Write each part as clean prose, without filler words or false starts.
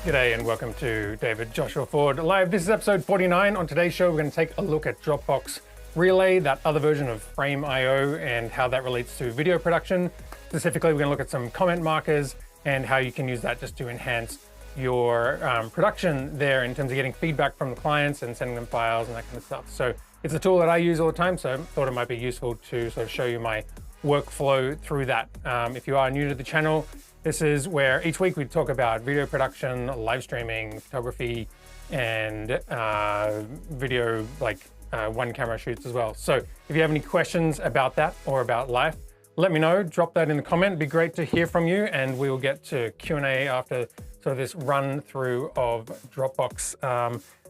G'day and welcome to David Joshua Ford Live. This is episode 49. On today's show, we're going to take a look at Dropbox Relay, that other version of Frame.io, and how that relates to video production. Specifically, we're going to look at some comment markers and how you can use that just to enhance your production there in terms of getting feedback from the clients and sending them files and that kind of stuff. So it's a tool that I use all the time, so I thought it might be useful to sort of show you my workflow through that. If you are new to the channel, this is where each week we talk about video production, live streaming, photography, and video, like one camera shoots as well. So if you have any questions about that or about life, let me know, drop that in the comment. It'd be great to hear from you, and we will get to Q&A after sort of this run through of Dropbox.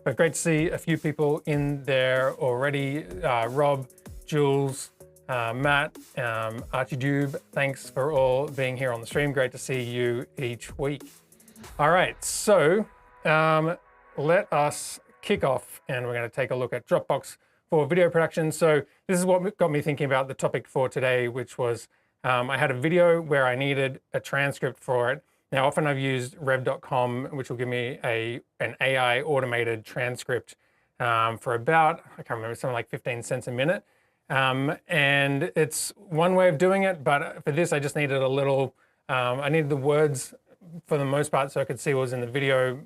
But great to see a few people in there already. Rob, Jules, Matt, Archidube, thanks for all being here on the stream. Great to see you each week. All right, so let us kick off, and we're going to take a look at Dropbox for video production. So this is what got me thinking about the topic for today, which was I had a video where I needed a transcript for it. Now, often I've used rev.com, which will give me an AI automated transcript for about, I can't remember, something like 15 cents a minute. And it's one way of doing it, but for this, I just needed a little, I needed the words for the most part so I could see what was in the video,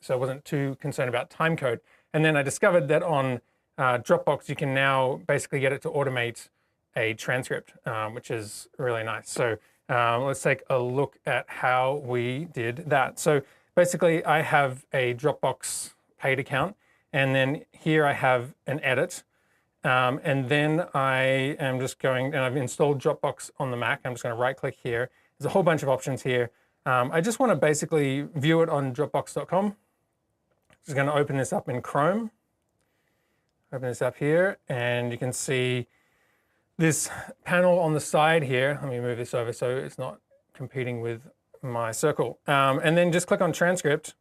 so I wasn't too concerned about time code. And then I discovered that on Dropbox, you can now basically get it to automate a transcript, which is really nice. So let's take a look at how we did that. So basically, I have a Dropbox paid account, and then here I have an edit. And then I am just going, and I've installed Dropbox on the Mac. I'm just going to right click here. There's a whole bunch of options here. I just want to basically view it on Dropbox.com. Just going to open this up in Chrome. Open this up here, and you can see this panel on the side here. Let me move this over so it's not competing with my circle. And then just click on Transcript.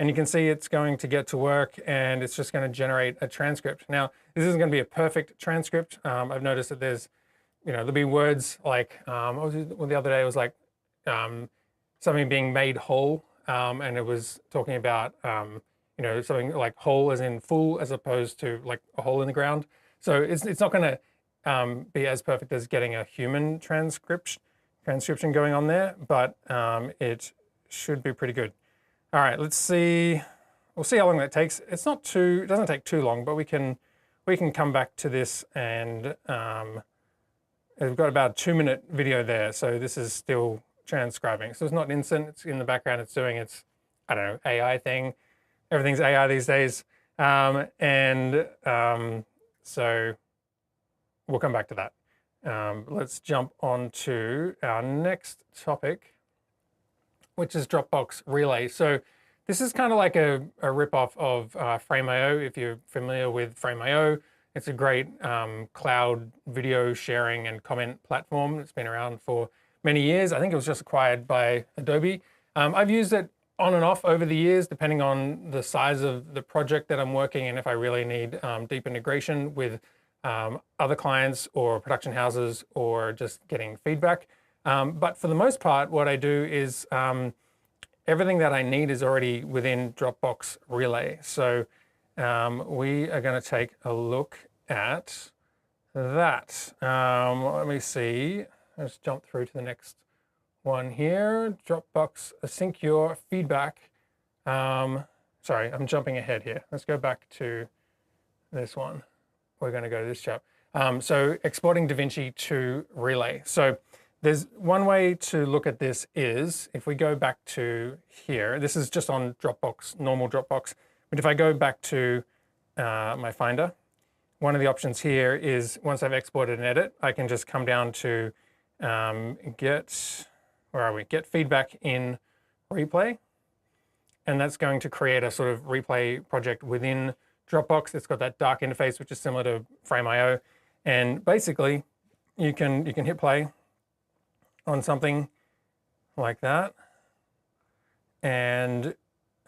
And you can see it's going to get to work, and it's just going to generate a transcript. Now, this isn't going to be a perfect transcript. I've noticed that there's, there'll be words like, what was it, well, the other day it was like something being made whole, and it was talking about, something like whole as in full, as opposed to like a hole in the ground. So it's not going to be as perfect as getting a human transcription going on there, but it should be pretty good. All right, let's see. We'll see how long that takes. It doesn't take too long, but we can come back to this, and we've got about a 2-minute video there. So this is still transcribing. So it's not instant. It's in the background. It's doing its, I don't know, AI thing. Everything's AI these days. So we'll come back to that. Let's jump on to our next topic, which is Dropbox Relay. So this is kind of like a ripoff of Frame.io. If you're familiar with Frame.io, it's a great cloud video sharing and comment platform. It's been around for many years. I think it was just acquired by Adobe. I've used it on and off over the years, depending on the size of the project that I'm working in, if I really need deep integration with other clients or production houses or just getting feedback. But for the most part, what I do is everything that I need is already within Dropbox Relay. So we are going to take a look at that. Let me see. Let's jump through to the next one here. Dropbox Sync Your Feedback. Sorry, I'm jumping ahead here. Let's go back to this one. We're going to go to this chap. So exporting DaVinci to Relay. So there's one way to look at this is if we go back to here, this is just on Dropbox, normal Dropbox. But if I go back to my Finder, one of the options here is once I've exported and edit, I can just come down to get feedback in replay. And that's going to create a sort of replay project within Dropbox. It's got that dark interface, which is similar to Frame.io. And basically, you can hit play on something like that. And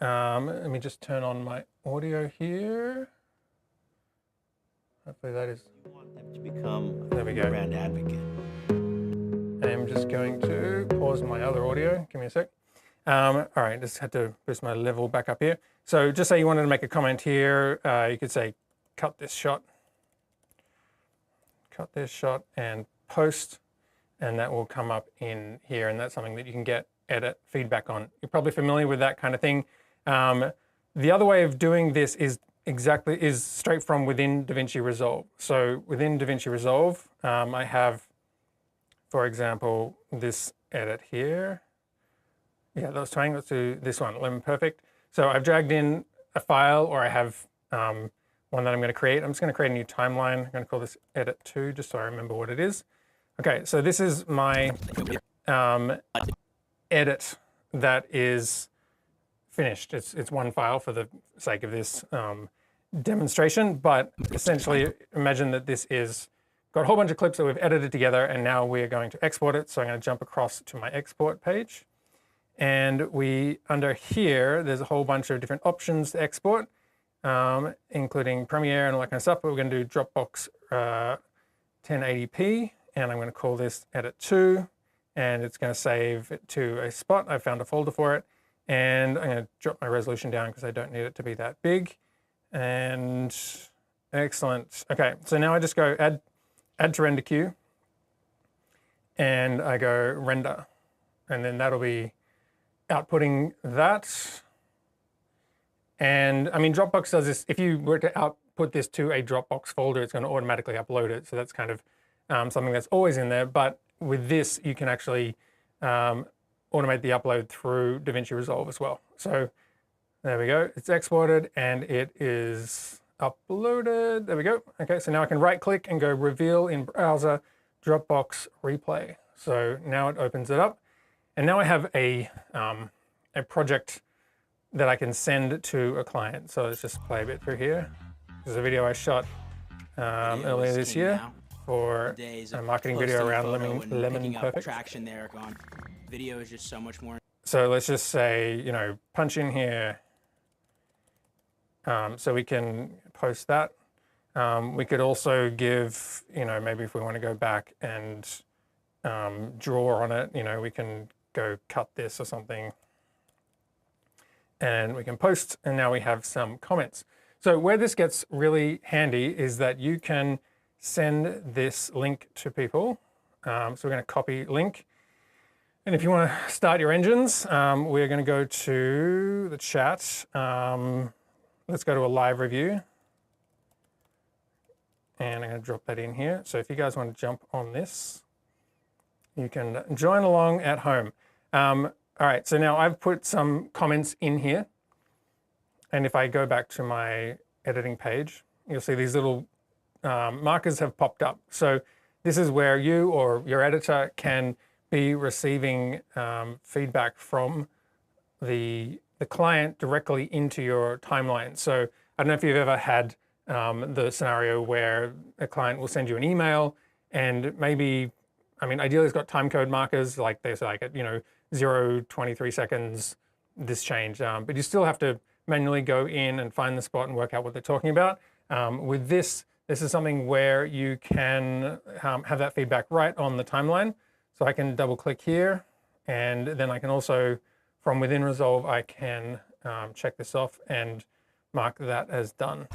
let me just turn on my audio here. Hopefully that is. You want them to become there we go. A brand advocate. I'm just going to pause my other audio. Give me a sec. All right, just had to boost my level back up here. So just say you wanted to make a comment here. You could say, cut this shot, and post, and that will come up in here. And that's something that you can get edit feedback on. You're probably familiar with that kind of thing. The other way of doing this is straight from within DaVinci Resolve. So within DaVinci Resolve, I have, for example, this edit here. Yeah, that was trying. Let's do this one, Lemon Perfect. So I've dragged in a file, or I have one that I'm going to create. I'm just going to create a new timeline. I'm going to call this edit 2, just so I remember what it is. Okay, so this is my edit that is finished. It's one file for the sake of this demonstration, but essentially imagine that this is got a whole bunch of clips that we've edited together, and now we are going to export it. So I'm going to jump across to my export page. And under here, there's a whole bunch of different options to export, including Premiere and all that kind of stuff. But we're going to do Dropbox 1080p, and I'm going to call this edit 2, and it's going to save it to a spot. I found a folder for it, and I'm going to drop my resolution down because I don't need it to be that big. And excellent. Okay, so now I just go add to render queue, and I go render, and then that'll be outputting that. And I mean, Dropbox does this. If you were to output this to a Dropbox folder, it's going to automatically upload it. So that's kind of something that's always in there. But with this, you can actually automate the upload through DaVinci Resolve as well. So there we go. It's exported and it is uploaded. There we go. Okay, so now I can right click and go reveal in browser Dropbox replay. So now it opens it up. And now I have a project that I can send to a client. So let's just play a bit through here. This is a video I shot earlier this year for a marketing video around Lemon Perfect. Traction there, gone. Video is just so much more. So let's just say, you know, punch in here. So we can post that. We could also give, you know, maybe if we want to go back and draw on it, you know, we can go cut this or something, and we can post, and now we have some comments. So where this gets really handy is that you can send this link to people. So we're going to copy link, and if you want to start your engines, we're going to go to the chat. Let's go to a live review, and I'm going to drop that in here. So if you guys want to jump on this, you can join along at home. All right, so now I've put some comments in here. And if I go back to my editing page, you'll see these little markers have popped up. So this is where you or your editor can be receiving feedback from the client directly into your timeline. So I don't know if you've ever had the scenario where a client will send you an email, and maybe, I mean, ideally it's got time code markers, like there's like, you know, 0.23 seconds, this changed. But you still have to manually go in and find the spot and work out what they're talking about. With this is something where you can have that feedback right on the timeline. So I can double click here, and then I can also, from within Resolve, I can check this off and mark that as done.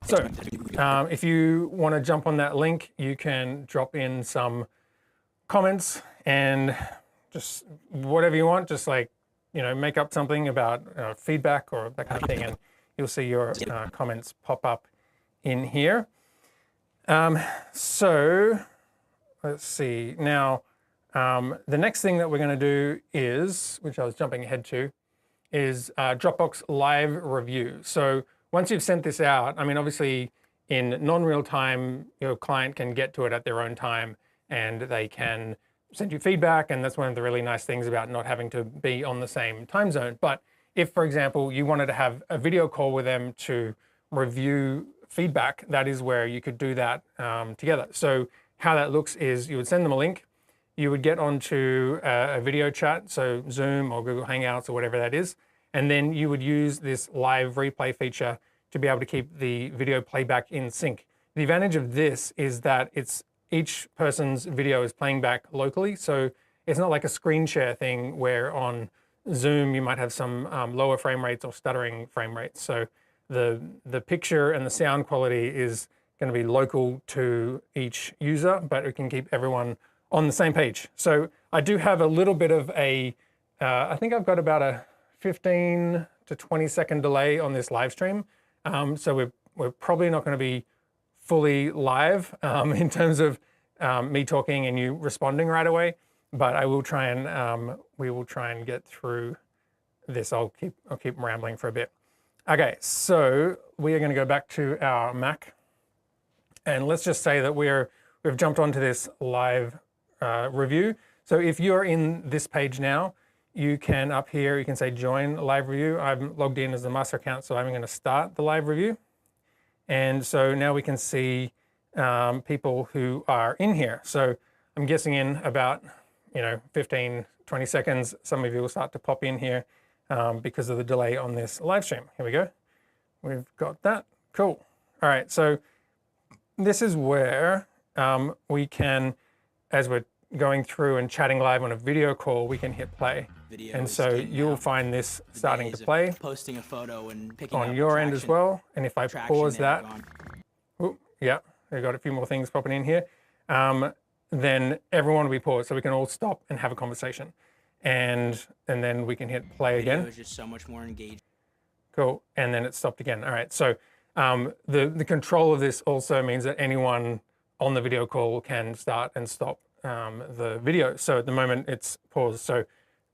So if you want to jump on that link, you can drop in some comments and just whatever you want, just like, you know, make up something about feedback or that kind of thing, and you'll see your comments pop up in here. So let's see. Now, the next thing that we're going to do is, which I was jumping ahead to, is Dropbox Live Review. So once you've sent this out, I mean, obviously in non-real time, your client can get to it at their own time, and they can send you feedback, and that's one of the really nice things about not having to be on the same time zone. But if, for example, you wanted to have a video call with them to review feedback, that is where you could do that together. So how that looks is you would send them a link, you would get onto a video chat, so Zoom or Google Hangouts or whatever that is, and then you would use this live replay feature to be able to keep the video playback in sync. The advantage of this is that each person's video is playing back locally, so it's not like a screen share thing where on Zoom you might have some lower frame rates or stuttering frame rates. So the picture and the sound quality is going to be local to each user, but it can keep everyone on the same page. So I do have a little bit of I think I've got about a 15 to 20 second delay on this live stream. So we're probably not going to be fully live in terms of me talking and you responding right away, but I will try and we will try and get through this. I'll keep rambling for a bit. Okay, so we are going to go back to our Mac, and let's just say that we've jumped onto this live review. So if you're in this page now, you can up here, you can say join live review. I'm logged in as the master account, so I'm going to start the live review. And so now we can see people who are in here. So I'm guessing in about 15, 20 seconds, some of you will start to pop in here because of the delay on this live stream. Here we go. We've got that. Cool. All right. So this is where we can, as we're going through and chatting live on a video call, we can hit play. And so you'll find this starting to play posting a photo and picking on your end as well. And if I pause that, yeah, we've got a few more things popping in here. Then everyone will be paused, so we can all stop and have a conversation. And then we can hit play again. Video is just so much more engaging. Cool, and then it stopped again. All right, so the control of this also means that anyone on the video call can start and stop the video. So at the moment it's paused. So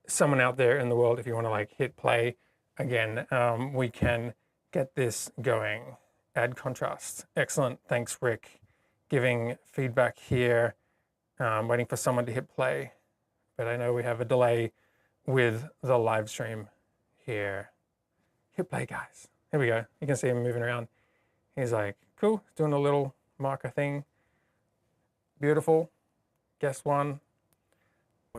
someone out there in the world, if you want to hit play again, we can get this going. Add contrast. Excellent. Thanks, Rick. Giving feedback here. Waiting for someone to hit play, but I know we have a delay with the live stream here. Hit play, guys. Here we go. You can see him moving around. He's like, cool, doing a little marker thing. Beautiful. Guess one.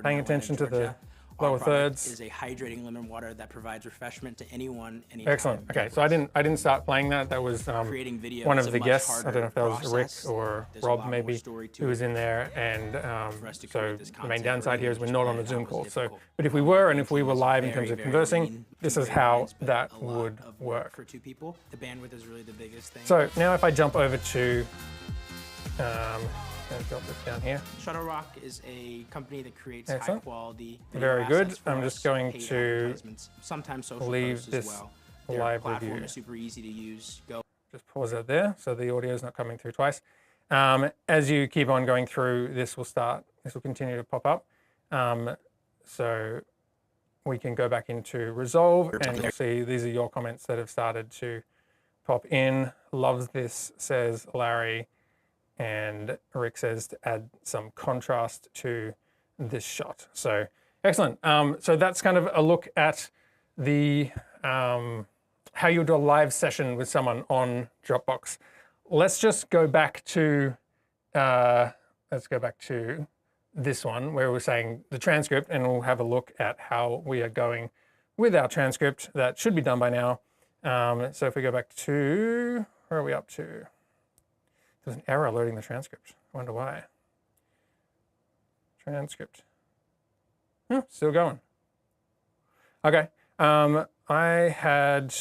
Paying attention to the lower thirds. Is a hydrating lemon water that provides refreshment to anyone, anytime. Excellent. Okay, so I didn't start playing that. That was creating video one is of a the much guests. I harder don't know if that was Rick process. or There's a Rob lot more maybe story to who was it. in there, and For us to so create this the main content downside here is we're early, not on which the Zoom was call. So, difficult. but if we were and if we were live in Very, terms of very conversing, lean, this two is great how lines, but that a lot would of work. for two people. The bandwidth is really the biggest thing. So now if I jump over to, let's drop this down here. Shuttle Rock is a company that creates Excellent. high quality Very video good. assets for I'm us, just going paid to advertisements, sometimes social leave posts this as well. Their live platform review. is super easy to use. Go. Just pause it there so the audio is not coming through twice. As you keep on going through, this will continue to pop up. So we can go back into Resolve and you'll see these are your comments that have started to pop in. Loves this, says Larry, and Rick says to add some contrast to this shot. So excellent. So that's kind of a look at the how you do a live session with someone on Dropbox. Let's just go back to this one where we're saying the transcript, and we'll have a look at how we are going with our transcript. That should be done by now. So if we go back to, where are we up to? There's an error loading the transcript. I wonder why. Transcript. Still going. Okay. I had,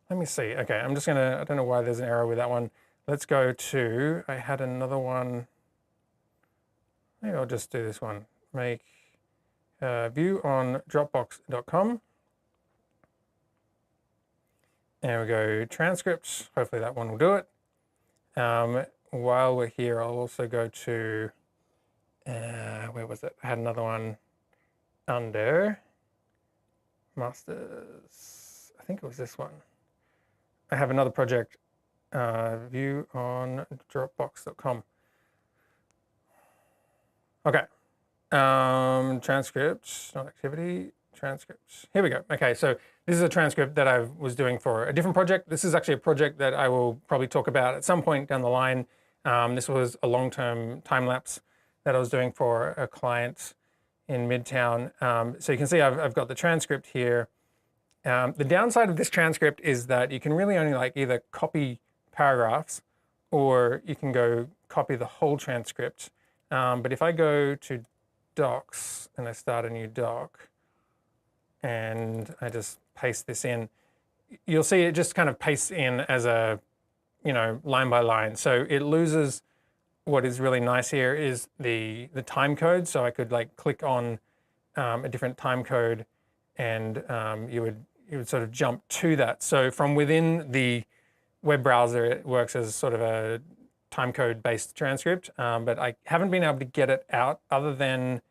let me see. Okay, I'm just gonna, I don't know why there's an error with that one. Let's go to, I had another one. Maybe I'll just do this one. Make view on Dropbox.com. There we go, transcripts. Hopefully that one will do it. While we're here, I'll also go to, where was it? I had another one under masters. I think it was this one. I have another project, view on Dropbox.com. Okay, transcripts, not activity, transcripts. Here we go. Okay, so This is a transcript that I was doing for a different project. This is actually a project that I will probably talk about at some point down the line. This was a long-term time lapse that I was doing for a client in Midtown. So you can see I've got the transcript here. The downside of this transcript is that you can really only like either copy paragraphs or you can go copy the whole transcript. But if I go to docs and I start a new doc and I just paste this in, you'll see it just kind of pastes in as a, line by line. So it loses. What is really nice here is the time code. So I could like click on a different time code and you would sort of jump to that. So from within the web browser, it works as sort of a time code based transcript, but I haven't been able to get it out other than,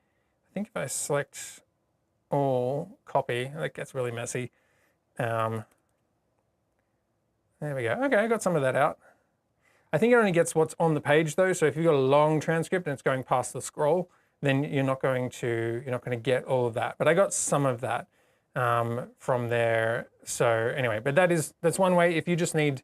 I think if I select all copy, that gets really messy. There we go. Okay, I got some of that out. I think it only gets what's on the page though. So if you've got a long transcript and it's going past the scroll, then you're not going to get all of that. But I got some of that from there. So anyway, but that's one way. If you just need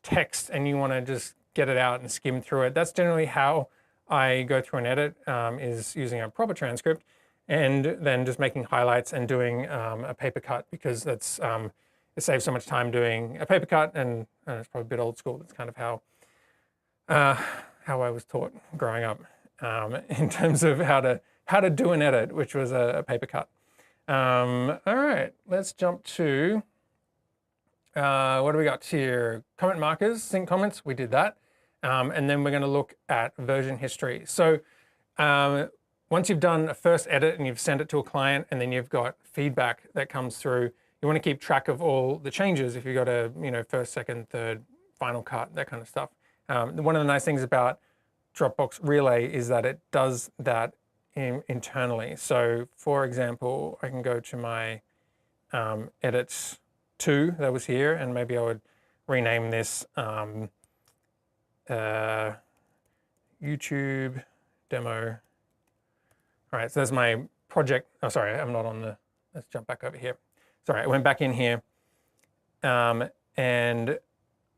text and you want to just get it out and skim through it, that's generally how I go through and edit, is using a proper transcript and then just making highlights and doing a paper cut, because that's it saves so much time doing a paper cut, and it's probably a bit old school. That's kind of how I was taught growing up, in terms of how to do an edit, which was a paper cut. All right, let's jump to what do we got here? Comment markers, sync comments. We did that, and then we're going to look at version history. So once you've done a first edit and you've sent it to a client, and then you've got feedback that comes through, you want to keep track of all the changes. If you've got a first, second, third, final cut, that kind of stuff. One of the nice things about Dropbox Relay is that it does that internally. So for example, I can go to my edits 2 that was here, and maybe I would rename this YouTube demo. All right, so that's my project. Oh, sorry, I'm not on the, let's jump back over here. Sorry, I went back in here, and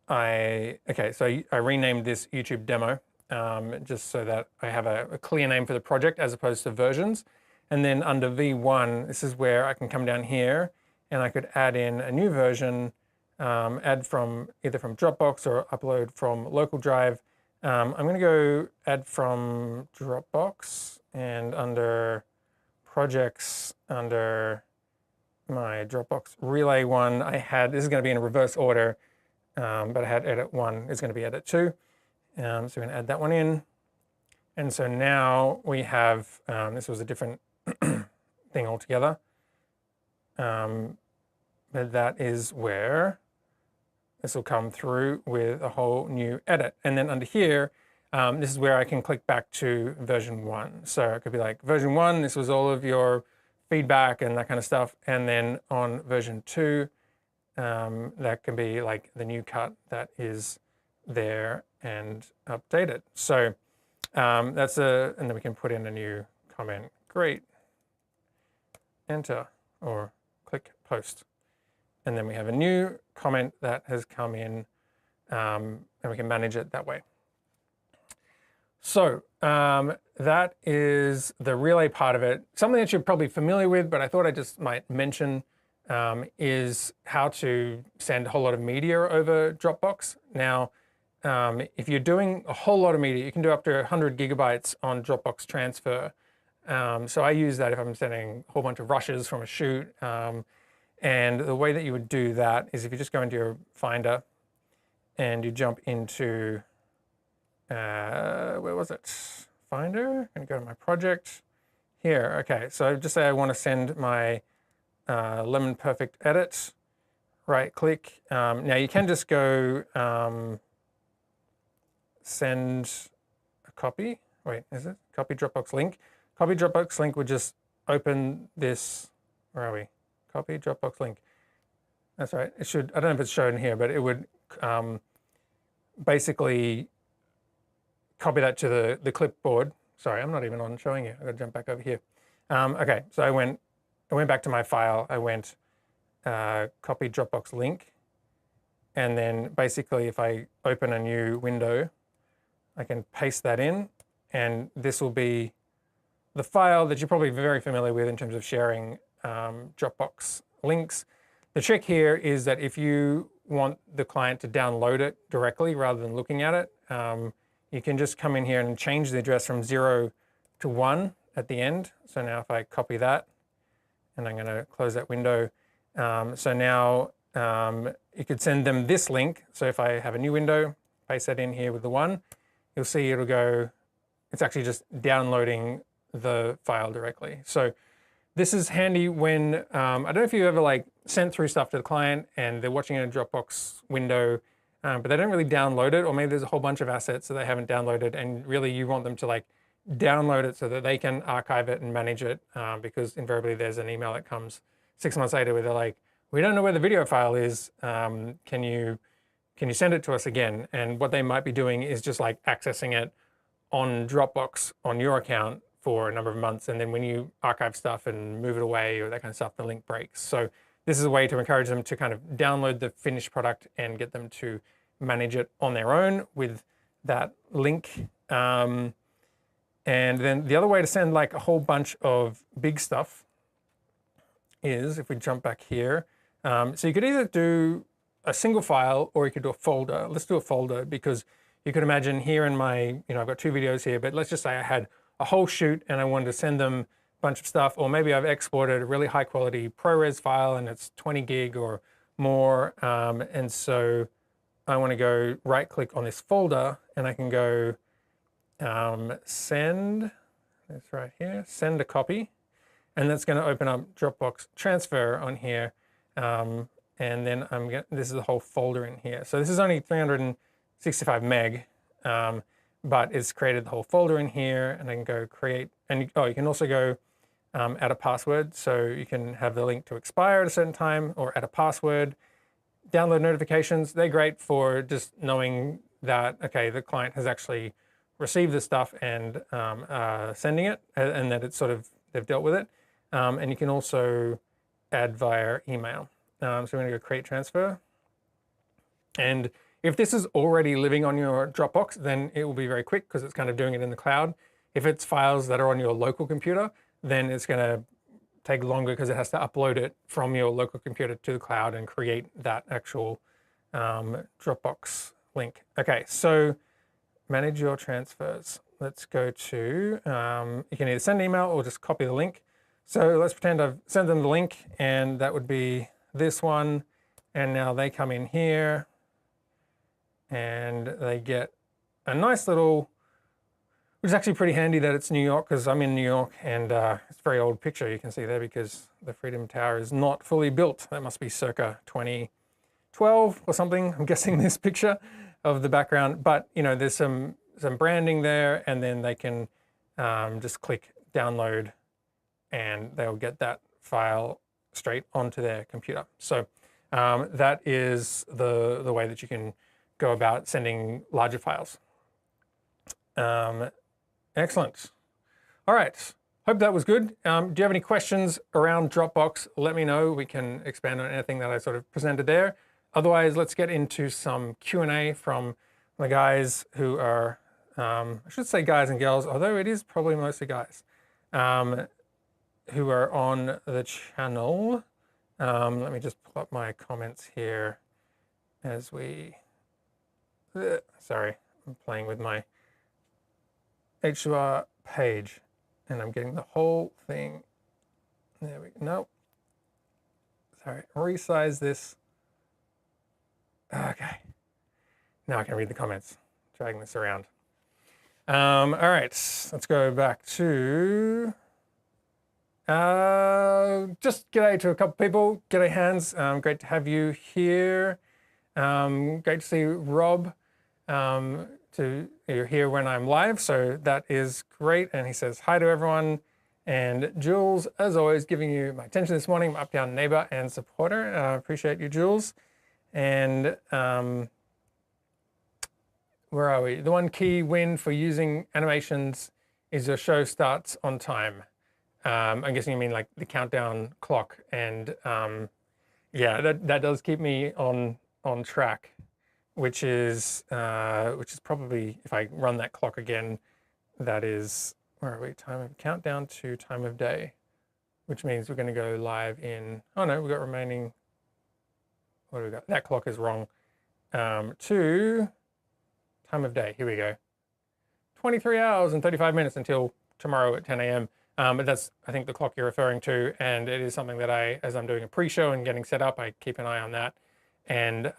so I renamed this YouTube demo, just so that I have a clear name for the project as opposed to versions. And then under V1, this is where I can come down here and I could add in a new version, add from either from Dropbox or upload from local drive. I'm going to go add from Dropbox, and under projects, under my Dropbox Relay one, this is going to be in a reverse order, but I had edit 1 is going to be edit 2. So we're going to add that one in. And so now we have, this was a different thing altogether. But that is where this will come through with a whole new edit. And then under here, this is where I can click back to version 1. So it could be like version 1, this was all of your feedback and that kind of stuff. And then on version 2, that can be like the new cut that is there and updated. So and then we can put in a new comment. Great. Enter or click post. And then we have a new comment that has come in, and we can manage it that way. So that is the relay part of it. Something that you're probably familiar with, but I thought I just might mention, is how to send a whole lot of media over Dropbox. Now, if you're doing a whole lot of media, you can do up to 100 gigabytes on Dropbox transfer. So I use that if I'm sending a whole bunch of rushes from a shoot. And the way that you would do that is if you just go into your Finder and you jump into, where was it? Finder, I'm gonna go to my project here. Okay, so just say I wanna send my Lemon Perfect edit, right click. Now you can just go send a copy. Wait, is it? Copy Dropbox link. Copy Dropbox link would just open this, where are we? Copy Dropbox link. That's right. It should, I don't know if it's shown here, but it would basically copy that to the clipboard. Sorry, I'm not even on showing you. I've got to jump back over here. Okay, so I went back to my file. I went copy Dropbox link. And then basically if I open a new window, I can paste that in, and this will be the file that you're probably very familiar with in terms of sharing Dropbox links. The trick here is that if you want the client to download it directly rather than looking at it, you can just come in here and change the address from 0 to 1 at the end. So now if I copy that, and I'm going to close that window. So now you could send them this link. So if I have a new window, paste that in here with the 1, you'll see it'll go, it's actually just downloading the file directly. So this is handy when, I don't know if you ever like sent through stuff to the client and they're watching it in a Dropbox window, but they don't really download it, or maybe there's a whole bunch of assets that they haven't downloaded, and really you want them to like download it so that they can archive it and manage it, because invariably there's an email that comes 6 months later where they're like, we don't know where the video file is, can you send it to us again? And what they might be doing is just like accessing it on Dropbox on your account for a number of months, and then when you archive stuff and move it away or that kind of stuff, the link breaks. So this is a way to encourage them to kind of download the finished product and get them to manage it on their own with that link. And then the other way to send like a whole bunch of big stuff is, if we jump back here, so you could either do a single file or you could do a folder. Let's do a folder, because you could imagine here in my, I've got 2 videos here, but let's just say I had a whole shoot and I wanted to send them a bunch of stuff, or maybe I've exported a really high quality ProRes file and it's 20 gig or more. And so I want to go right click on this folder and I can go send, that's right here, send a copy. And that's going to open up Dropbox transfer on here. And then this is the whole folder in here. So this is only 365 meg, but it's created the whole folder in here, and I can go create, and you can also go add a password. So you can have the link to expire at a certain time or add a password. Download notifications, they're great for just knowing that, okay, the client has actually received the stuff and sending it, and that it's sort of, they've dealt with it. And you can also add via email. So we're going to go create transfer. And if this is already living on your Dropbox, then it will be very quick because it's kind of doing it in the cloud. If it's files that are on your local computer, then it's going to take longer because it has to upload it from your local computer to the cloud and create that actual Dropbox link. Okay, so manage your transfers. Let's go to, you can either send an email or just copy the link. So let's pretend I've sent them the link, and that would be this one. And now they come in here and they get a nice little, which is actually pretty handy that it's New York, because I'm in New York, and it's a very old picture you can see there because the Freedom Tower is not fully built. That must be circa 2012 or something, I'm guessing, this picture of the background. But there's some branding there, and then they can just click download and they'll get that file straight onto their computer. So that is the way that you can go about sending larger files. Excellent. All right, hope that was good. Do you have any questions around Dropbox? Let me know. We can expand on anything that I sort of presented there. Otherwise, let's get into some Q&A from the guys who are, I should say guys and girls, although it is probably mostly guys, who are on the channel. Let me just pull up my comments here as we, sorry, I'm playing with my H2R page and I'm getting the whole thing. There we go. Nope. Sorry, resize this. Okay. Now I can read the comments, dragging this around. All right, let's go back to, just g'day to a couple people. G'day Hans, great to have you here. Great to see Rob, you're here when I'm live, so that is great. And he says hi to everyone. And Jules, as always, giving you my attention this morning, my up-down neighbor and supporter. Appreciate you, Jules. And where are we? The one key win for using animations is your show starts on time. I'm guessing you mean like the countdown clock. And Yeah, that does keep me on track, which is probably, if I run that clock again, that is, where are we? Countdown to time of day, which means we're going to go live in, oh no, we've got remaining, what do we got? That clock is wrong. To time of day, here we go. 23 hours and 35 minutes until tomorrow at 10 a.m. But that's, I think, the clock you're referring to, and it is something that as I'm doing a pre-show and getting set up, I keep an eye on that. And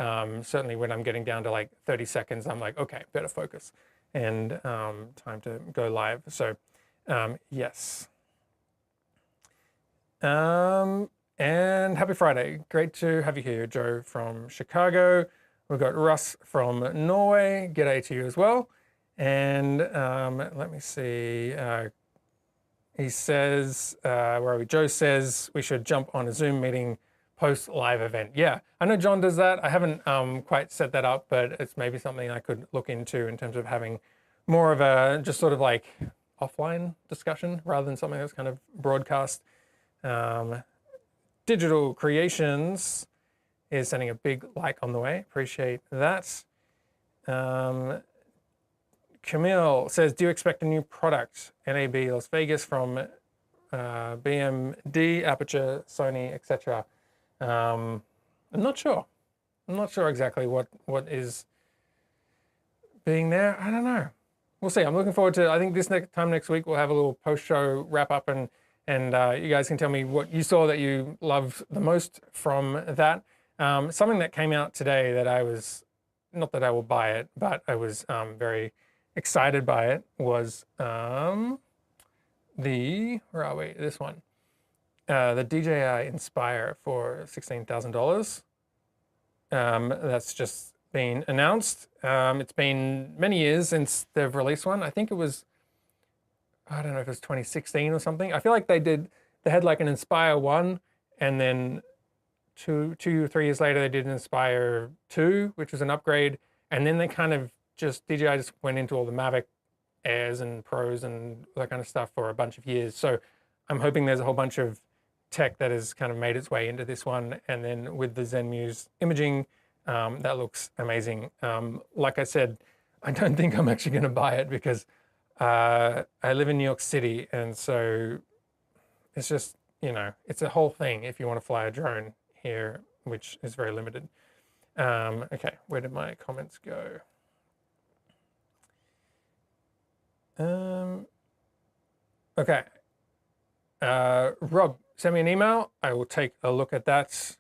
certainly when I'm getting down to like 30 seconds, I'm like, okay, better focus, and time to go live. So yes. And happy Friday. Great to have you here, Joe from Chicago. We've got Russ from Norway. G'day to you as well. And let me see. He says, where are we? Joe says we should jump on a Zoom meeting post live event. Yeah, I know John does that. I haven't quite set that up, but it's maybe something I could look into in terms of having more of a just sort of like offline discussion rather than something that's kind of broadcast. Digital Creations is sending a big like on the way. Appreciate that. Camille says, do you expect a new product? NAB Las Vegas from BMD, Aperture, Sony, etc. I'm not sure. I'm not sure exactly what is being there. I don't know. We'll see. I'm looking forward to, I think this next week we'll have a little post-show wrap-up, and you guys can tell me what you saw that you loved the most from that. Something that came out today that I was, not that I will buy it, but I was very excited by it was where are we? This one. The DJI Inspire for $16,000. That's just been announced. It's been many years since they've released one. I think it was, I don't know if it was 2016 or something. I feel like they had like an Inspire 1, and then two or 3 years later they did an Inspire 2, which was an upgrade, and then they kind of DJI just went into all the Mavic Airs and Pros and that kind of stuff for a bunch of years. So I'm hoping there's a whole bunch of tech that has kind of made its way into this one. And then with the ZenMuse imaging, that looks amazing. Like I said, I don't think I'm actually going to buy it because I live in New York City. And so it's just, it's a whole thing if you want to fly a drone here, which is very limited. Okay, where did my comments go? Okay. Rob, send me an email. I will take a look at that.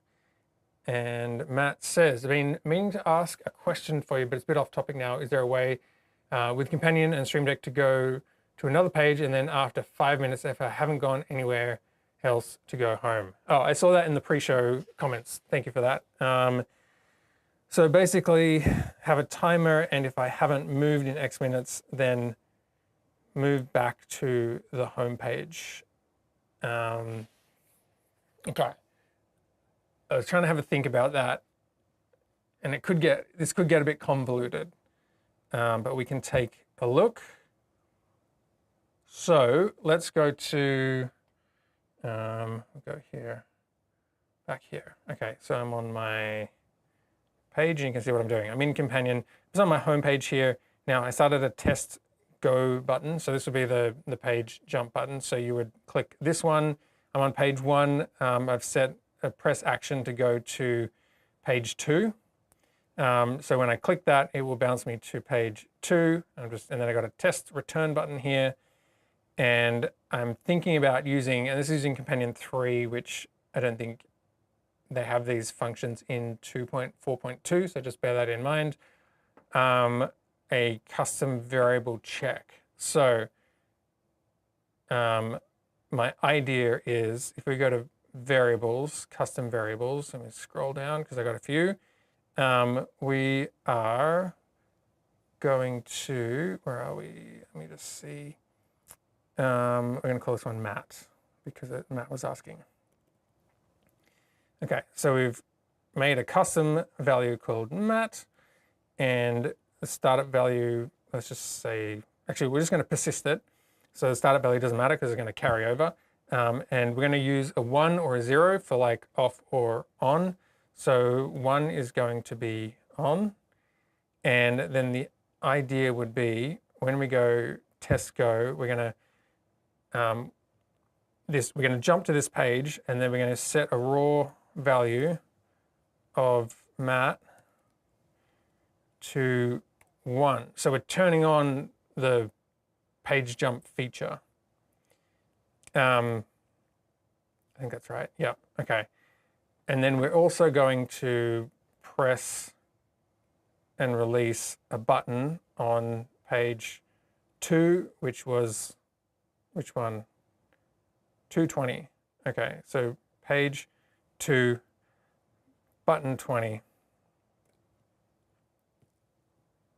And Matt says, I've been meaning to ask a question for you, but it's a bit off topic now. Is there a way with Companion and Stream Deck to go to another page and then after 5 minutes, if I haven't gone anywhere else, to go home? Oh, I saw that in the pre-show comments. Thank you for that. So basically, have a timer, and if I haven't moved in X minutes, then move back to the home page. Okay. I was trying to have a think about that, and this could get a bit convoluted, but we can take a look. So let's go to, we'll go here, back here. Okay, so I'm on my page, and you can see what I'm doing. I'm in Companion. It's on my home page here. Now I started a test go button. So this would be the page jump button. So you would click this one. I'm on page 1. I've set a press action to go to page 2. So when I click that, it will bounce me to page 2. And then I got a test return button here. And I'm thinking about using, and this is using Companion 3, which I don't think they have these functions in 2.4.2. So just bear that in mind. A custom variable check. So my idea is, if we go to variables, custom variables, let me scroll down because I got a few. We are going to, where are we? Let me just see. We're going to call this one Matt because Matt was asking. Okay, so we've made a custom value called Matt, and the startup value, let's just say, actually, we're just going to persist it. So the startup value doesn't matter because it's going to carry over. and we're going to use a 1 or a 0 for like off or on. So 1 is going to be on, and then the idea would be when we go test go, we're going to jump to this page, and then we're going to set a raw value of mat to 1. So we're turning on the page jump feature. I think that's right. Yeah. Okay. And then we're also going to press and release a button on page 2, which was, which one? 220. Okay. So page 2, button 20.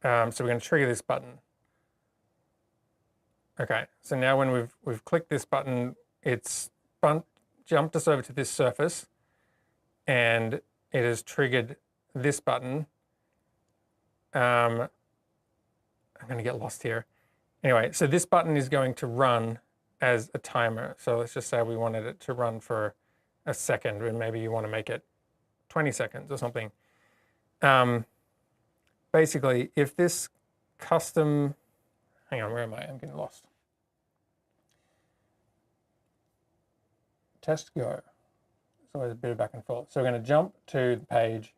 So we're going to trigger this button. Okay, so now when we've clicked this button, it's jumped us over to this surface, and it has triggered this button. I'm going to get lost here. Anyway, so this button is going to run as a timer. So let's just say we wanted it to run for a second, and maybe you want to make it 20 seconds or something. Basically, if this custom, hang on, where am I? I'm getting lost. Test go. It's always a bit of back and forth. So we're going to jump to the page.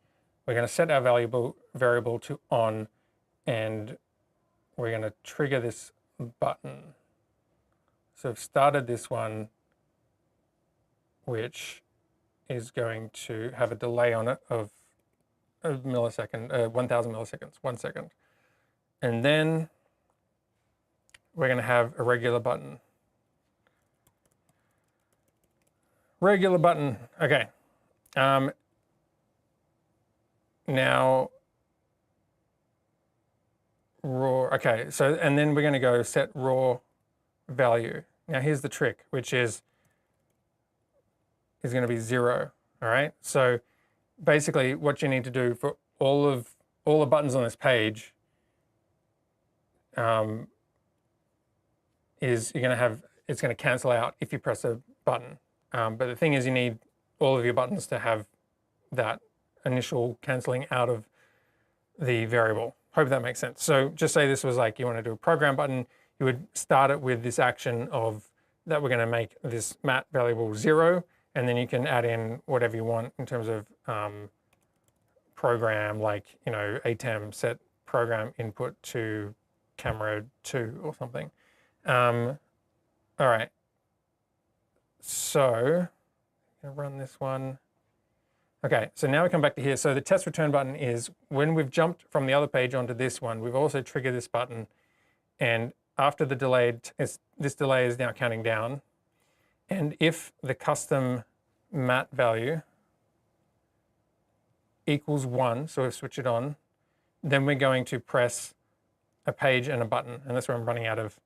We're going to set our variable to on, and we're going to trigger this button. So I've started this one, which is going to have a delay on it of a millisecond, 1,000 milliseconds, 1 second. And then we're going to have a regular button. Regular button. Okay. Now, raw. Okay. So, and then we're going to go set raw value. Now, here's the trick, which is going to be 0. All right. So, basically, what you need to do for all the buttons on this page is you're going to have, it's going to cancel out if you press a button. But the thing is, you need all of your buttons to have that initial canceling out of the variable. Hope that makes sense. So just say this was like you want to do a program button, you would start it with this action of that we're going to make this mat variable 0, and then you can add in whatever you want in terms of program, like, you know, ATEM set program input to camera 2 or something. All right. So I'm going to run this one. Okay, so now we come back to here. So the test return button is when we've jumped from the other page onto this one, we've also triggered this button. And after the delayed, this delay is now counting down. And if the custom mat value equals 1, so we switch it on, then we're going to press a page and a button. And that's where I'm running out of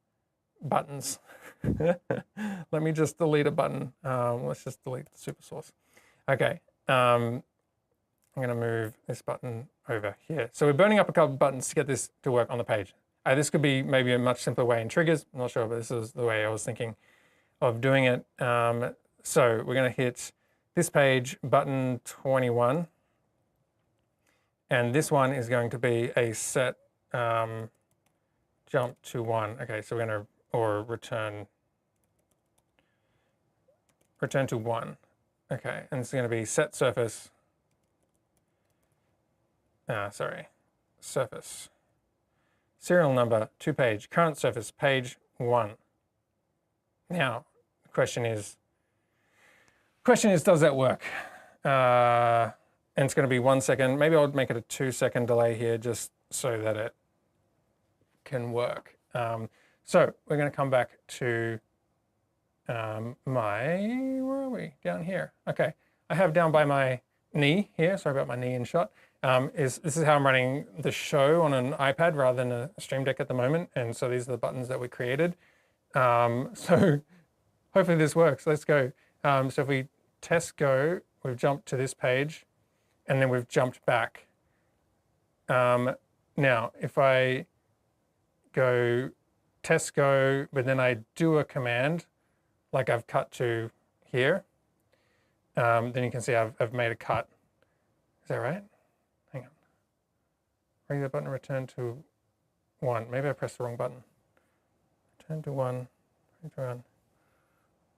buttons. Let me just delete a button. Let's just delete the super source. Okay. I'm going to move this button over here. So we're burning up a couple of buttons to get this to work on the page. This could be maybe a much simpler way in triggers. I'm not sure, but this is the way I was thinking of doing it. So we're going to hit this page, button 21. And this one is going to be a set jump to 1. Okay, so we're going to, or return to 1. Okay, and it's going to be set surface. Surface. Serial number, 2 page, current surface, page 1. Now, the question is, does that work? And it's going to be 1 second. Maybe I'll make it a 2-second delay here just so that it can work. So we're going to come back to where are we? Down here. Okay, I have down by my knee here. Sorry about my knee in shot. This is how I'm running the show on an iPad rather than a Stream Deck at the moment. And so these are the buttons that we created. So hopefully this works. Let's go. So if we test go, we've jumped to this page, and then we've jumped back. Now, if I go test go, but then I do a command like I've cut to here, then you can see I've made a cut. Is that right? Hang on. Regular button, return to 1. Maybe I pressed the wrong button. Return to 1, return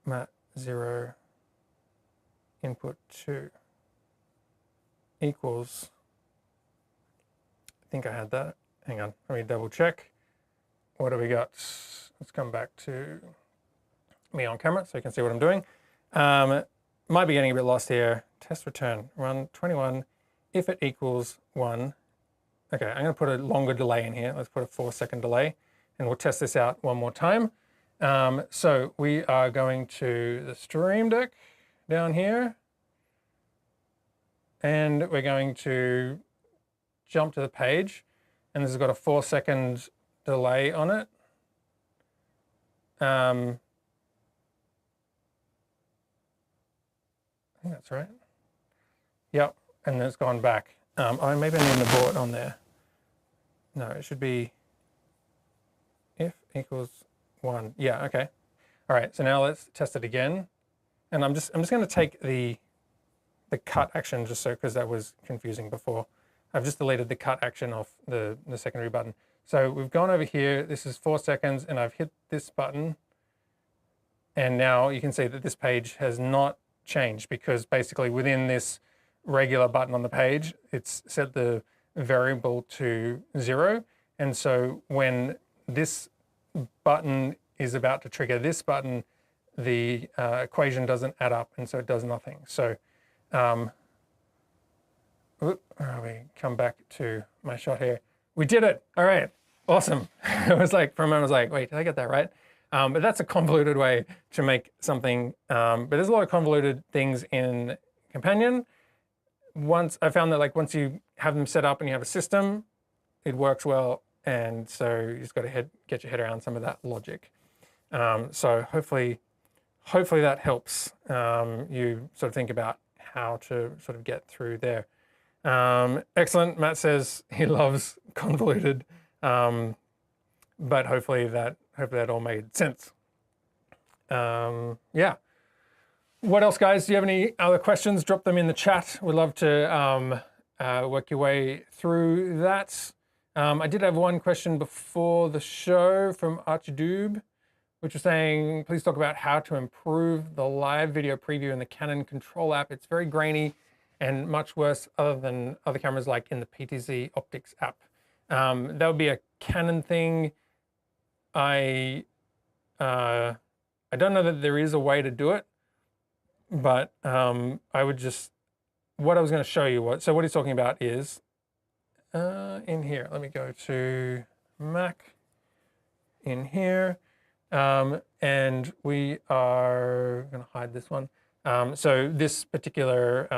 mat 0, input 2 equals, I think I had that. Hang on, let me double check. What do we got? Let's come back to me on camera so you can see what I'm doing. Might be getting a bit lost here. Test return, run 21, if it equals 1. Okay, I'm going to put a longer delay in here. Let's put a 4-second delay, and we'll test this out one more time. So we are going to the Stream Deck down here, and we're going to jump to the page, and this has got a 4-second delay on it. I think that's right. Yep, and then it's gone back. Oh, maybe I need an abort on there. No, it should be if equals 1. Yeah, okay. All right, so now let's test it again. And I'm just going to take the cut action just so, because that was confusing before. I've just deleted the cut action off the secondary button. So we've gone over here, this is 4 seconds, and I've hit this button. And now you can see that this page has not changed, because basically within this regular button on the page, it's set the variable to 0. And so when this button is about to trigger this button, the equation doesn't add up, and so it does nothing. So we come back to my shot here. We did it. All right. Awesome. It was like, for a moment, I was like, wait, did I get that right? But that's a convoluted way to make something. But there's a lot of convoluted things in Companion. Once I found that, like, once you have them set up and you have a system, it works well. And so you just got to get your head around some of that logic. So hopefully that helps you sort of think about how to sort of get through there. Excellent. Matt says he loves convoluted, but hopefully that all made sense. Yeah. What else, guys? Do you have any other questions? Drop them in the chat. We'd love to work your way through that. I did have one question before the show from Archidube, which was saying, please talk about how to improve the live video preview in the Canon Control app. It's very grainy and much worse other than other cameras like in the PTZ Optics app. That would be a Canon thing. I don't know that there is a way to do it, but I would just, what I was going to show you, so what he's talking about is in here. Let me go to Mac in here. And we are going to hide this one. So this particular,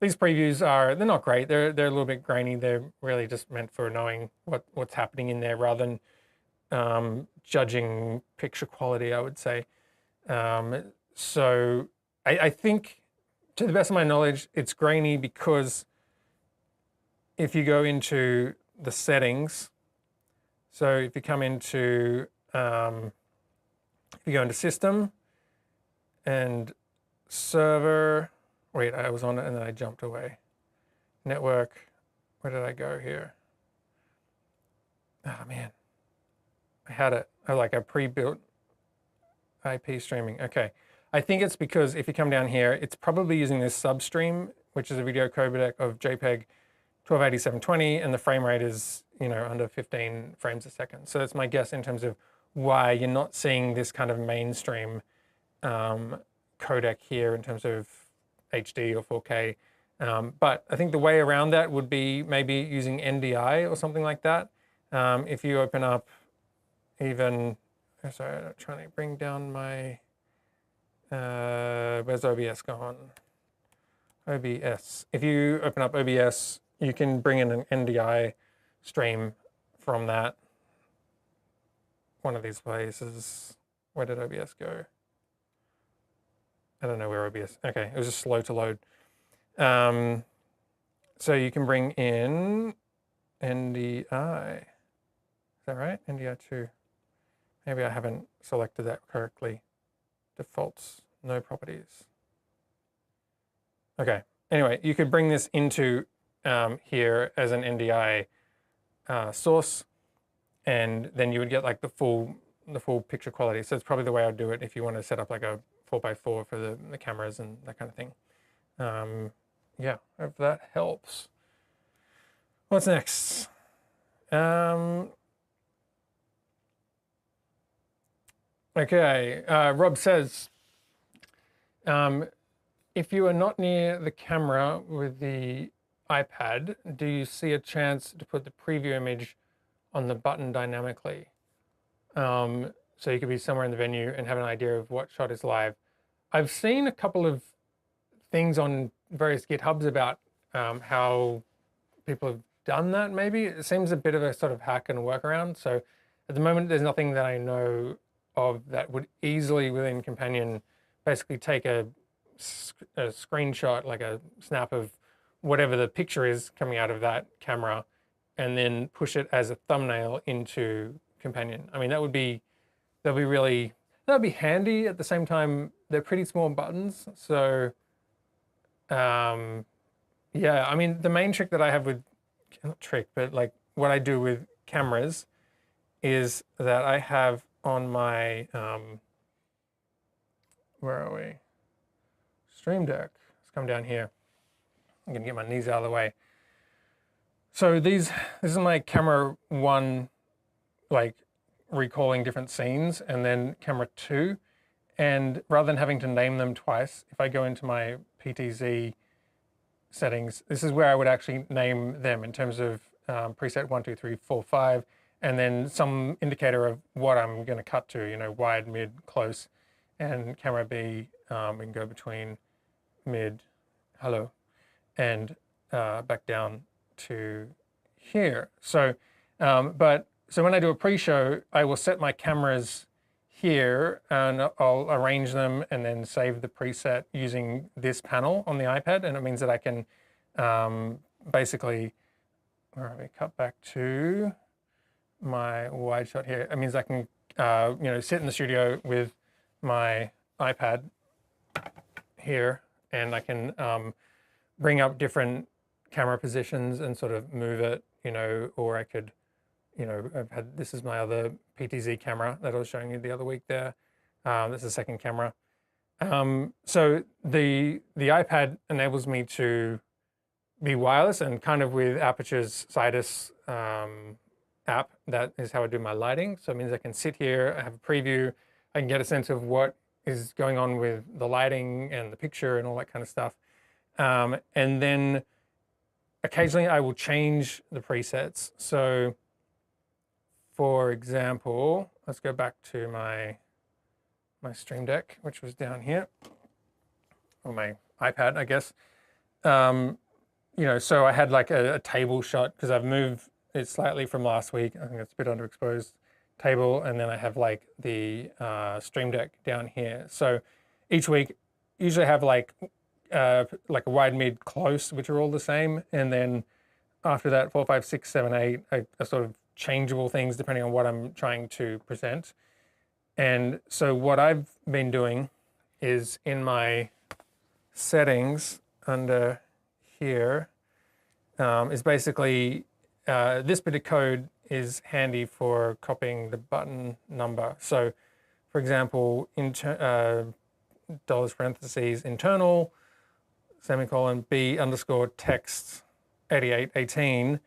these previews they're not great. They're a little bit grainy. They're really just meant for knowing what's happening in there rather than judging picture quality, I would say. So I think, to the best of my knowledge, it's grainy because if you go into the settings, so if you come into if you go into System and Server, wait, I was on it and then I jumped away. Network, where did I go here? Oh man, I had it. I pre-built IP streaming. Okay, I think it's because if you come down here, it's probably using this substream, which is a video codec of JPEG 1280 720, and the frame rate is, under 15 frames a second. So that's my guess in terms of why you're not seeing this kind of mainstream codec here in terms of HD or 4K. But I think the way around that would be maybe using NDI or something like that. If you open up even, sorry, I'm trying to bring down my, where's OBS gone? OBS. If you open up OBS, you can bring in an NDI stream from that. One of these places. Where did OBS go? I don't know where OBS, okay, it was just slow to load. So you can bring in NDI. Is that right? NDI2. Maybe I haven't selected that correctly. defaults, no properties. Okay, anyway, you could bring this into here as an NDI source, and then you would get like the full picture quality. So it's probably the way I'd do it if you want to set up like a 4x4 for the cameras and that kind of thing. Yeah, hope that helps. What's next? Okay, Rob says, if you are not near the camera with the iPad, do you see a chance to put the preview image on the button dynamically? So you could be somewhere in the venue and have an idea of what shot is live. I've seen a couple of things on various GitHubs about how people have done that maybe. It seems a bit of a sort of hack and workaround. So at the moment, there's nothing that I know of that would easily within Companion basically take a screenshot, like a snap of whatever the picture is coming out of that camera, and then push it as a thumbnail into Companion. I mean, that would be handy. At the same time, they're pretty small buttons. So yeah, I mean, the main trick that I have with, not trick, but like what I do with cameras is that I have on my, where are we? Stream Deck. Let's come down here. I'm gonna get my knees out of the way. So this is my camera 1, like recalling different scenes, and then camera 2. And rather than having to name them twice, if I go into my PTZ settings, this is where I would actually name them in terms of preset 1, 2, 3, 4, 5, and then some indicator of what I'm going to cut to, you know, wide, mid, close, and camera B, we can go between mid, hello, and back down to here. So, so when I do a pre-show, I will set my cameras here and I'll arrange them and then save the preset using this panel on the iPad. And it means that I can basically, where are we, cut back to my wide shot here. It means I can, you know, sit in the studio with my iPad here, and I can bring up different camera positions and sort of move it, you know, or I could, you know, this is my other PTZ camera that I was showing you the other week there. This is the second camera. So the iPad enables me to be wireless, and kind of with Aperture's Sidus app, that is how I do my lighting. So it means I can sit here, I have a preview, I can get a sense of what is going on with the lighting and the picture and all that kind of stuff. And then occasionally I will change the presets. So for example, let's go back to my Stream Deck, which was down here, or my iPad, I guess. You know, so I had like a table shot because I've moved it slightly from last week. I think it's a bit underexposed table, and then I have like the Stream Deck down here. So each week, usually have like a wide, mid, close, which are all the same, and then after that, 4, 5, 6, 7, 8 are sort of changeable things depending on what I'm trying to present. And so what I've been doing is in my settings under here is basically this bit of code is handy for copying the button number. So for example, dollars parentheses internal semicolon B underscore text 8818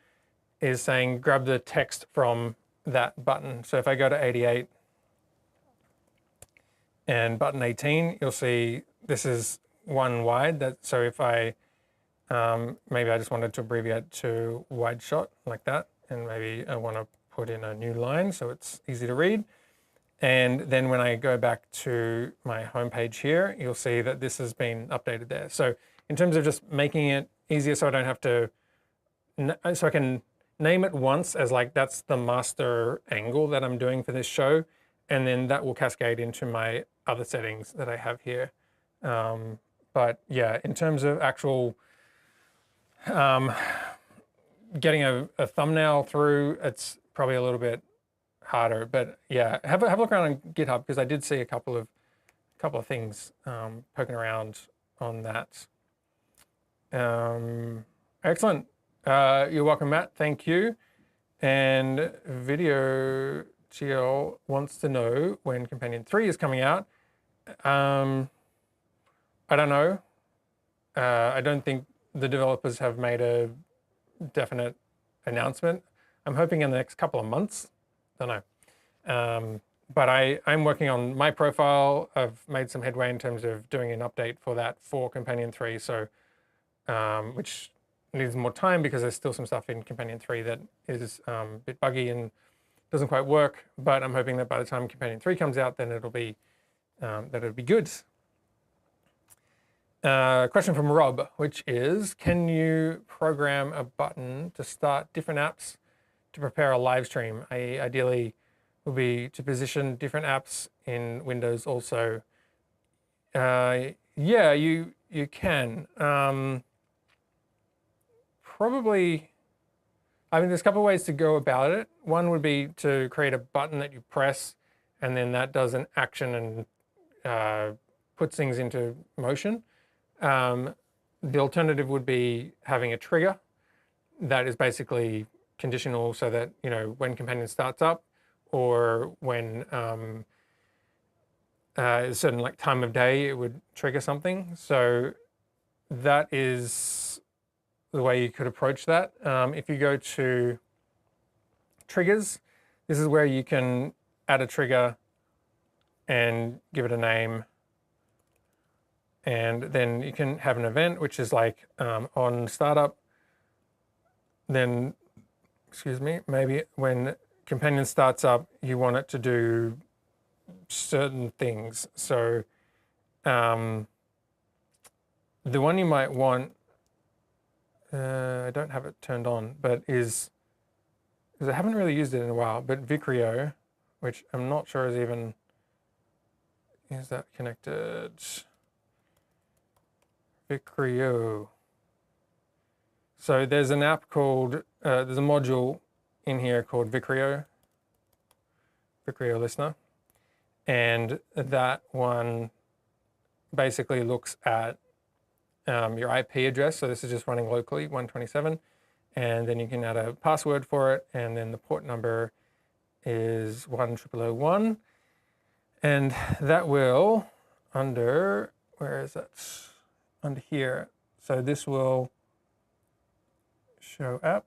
is saying grab the text from that button. So if I go to 88 and button 18, you'll see this is one wide. So if I, maybe I just wanted to abbreviate to wide shot like that, and maybe I want to put in a new line so it's easy to read. And then when I go back to my homepage here, you'll see that this has been updated there. So in terms of just making it easier so I don't have to, so I can name it once as like, that's the master angle that I'm doing for this show. And then that will cascade into my other settings that I have here. But yeah, in terms of actual getting a thumbnail through, it's probably a little bit harder. But yeah, have a look around on GitHub, because I did see a couple of couple of things poking around on that. Excellent. You're welcome, Matt. Thank you. And Video GL wants to know when Companion 3 is coming out. I don't know. I don't think the developers have made a definite announcement. I'm hoping in the next couple of months. Don't know. But I'm working on my profile. I've made some headway in terms of doing an update for that for Companion 3. So, which needs more time because there's still some stuff in Companion 3 that is a bit buggy and doesn't quite work. But I'm hoping that by the time Companion 3 comes out, then it'll be good. Question from Rob, which is, can you program a button to start different apps to prepare a live stream? Ideally will be to position different apps in Windows also. Yeah, you can. Probably, I mean, there's a couple of ways to go about it. One would be to create a button that you press, and then that does an action and puts things into motion. The alternative would be having a trigger that is basically conditional so that, you know, when Companion starts up or when a certain like time of day, it would trigger something. So that is the way you could approach that. If you go to triggers, this is where you can add a trigger and give it a name. And then you can have an event, which is like on startup. Then, excuse me, maybe when Companion starts up, you want it to do certain things. So the one you might want, I don't have it turned on, but because I haven't really used it in a while, but Vicrio, which I'm not sure is that connected? Vicrio. So there's an app called, there's a module in here called Vicrio Listener. And that one basically looks at your IP address. So this is just running locally, 127. And then you can add a password for it. And then the port number is 10001. And that will, under, where is that? Under here. So this will show up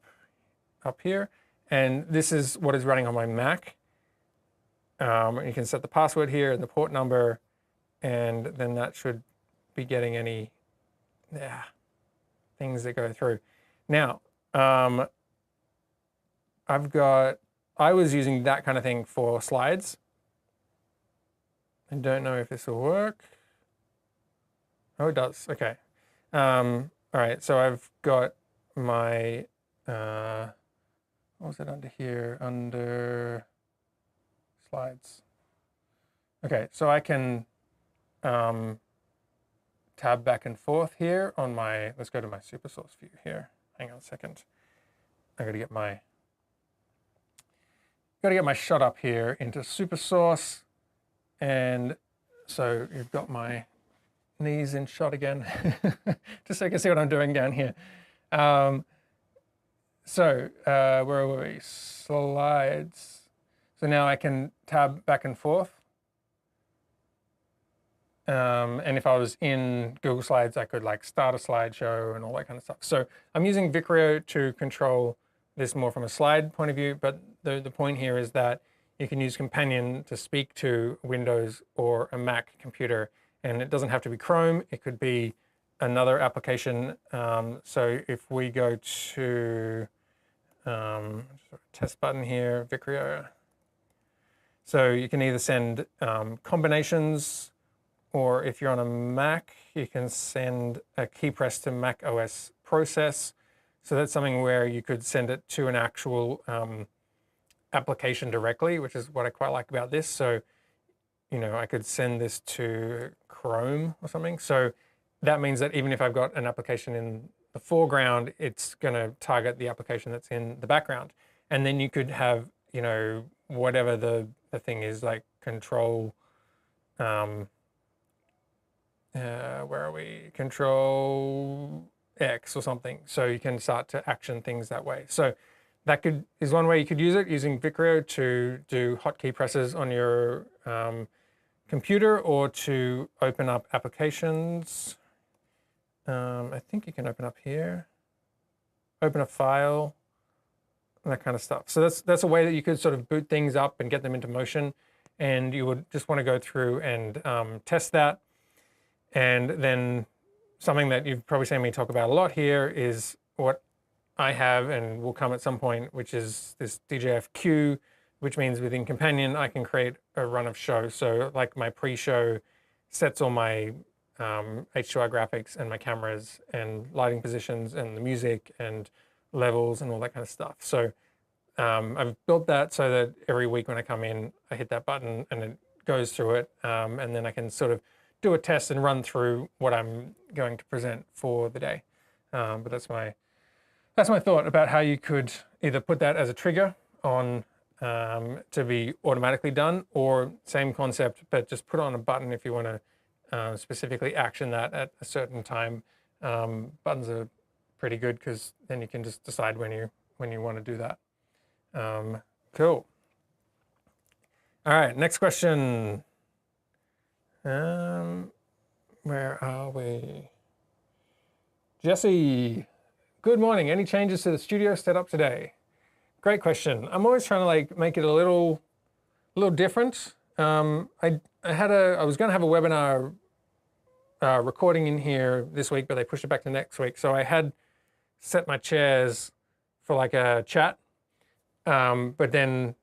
here. And this is what is running on my Mac. You can set the password here and the port number, and then that should be getting any things that go through. Now, I was using that kind of thing for slides. I don't know if this will work. Oh, it does. Okay. All right. So I've got my, what was it under here? Under slides. Okay. So I can tab back and forth here on my, let's go to my super source view here. Hang on a second. I got to get my shot up here into super source. And so you've got my knees in shot again, just so you can see what I'm doing down here. Where were we? Slides. So now I can tab back and forth. And if I was in Google Slides, I could like start a slideshow and all that kind of stuff. So I'm using Vicrio to control this more from a slide point of view, but the point here is that you can use Companion to speak to Windows or a Mac computer. And it doesn't have to be Chrome. It could be another application. So if we go to test button here, Vicrio. So you can either send combinations, or if you're on a Mac, you can send a key press to Mac OS process. So that's something where you could send it to an actual application directly, which is what I quite like about this. So, you know, I could send this to Chrome or something. So that means that even if I've got an application in the foreground, it's going to target the application that's in the background. And then you could have, you know, whatever the thing is, like control where are we? Control X or something. So you can start to action things that way. So that is one way you could use it, using Vicrio to do hotkey presses on your computer, or to open up applications. I think you can open up here, open a file, and that kind of stuff. So that's a way that you could sort of boot things up and get them into motion. And you would just want to go through and test that. And then something that you've probably seen me talk about a lot here is what I have and will come at some point, which is this DJF queue, which means within Companion, I can create a run of show. So like my pre-show sets all my H2R graphics and my cameras and lighting positions and the music and levels and all that kind of stuff. So I've built that so that every week when I come in, I hit that button and it goes through it. And then I can sort of do a test and run through what I'm going to present for the day. But that's my thought about how you could either put that as a trigger on to be automatically done, or same concept, but just put on a button if you want to specifically action that at a certain time. Buttons are pretty good because then you can just decide when you want to do that. Cool. All right, next question. Where are we? Jesse, good morning. Any changes to the studio setup today? Great question. I'm always trying to like make it a little different. I was going to have a webinar recording in here this week, but they pushed it back to next week. So I had set my chairs for like a chat, but then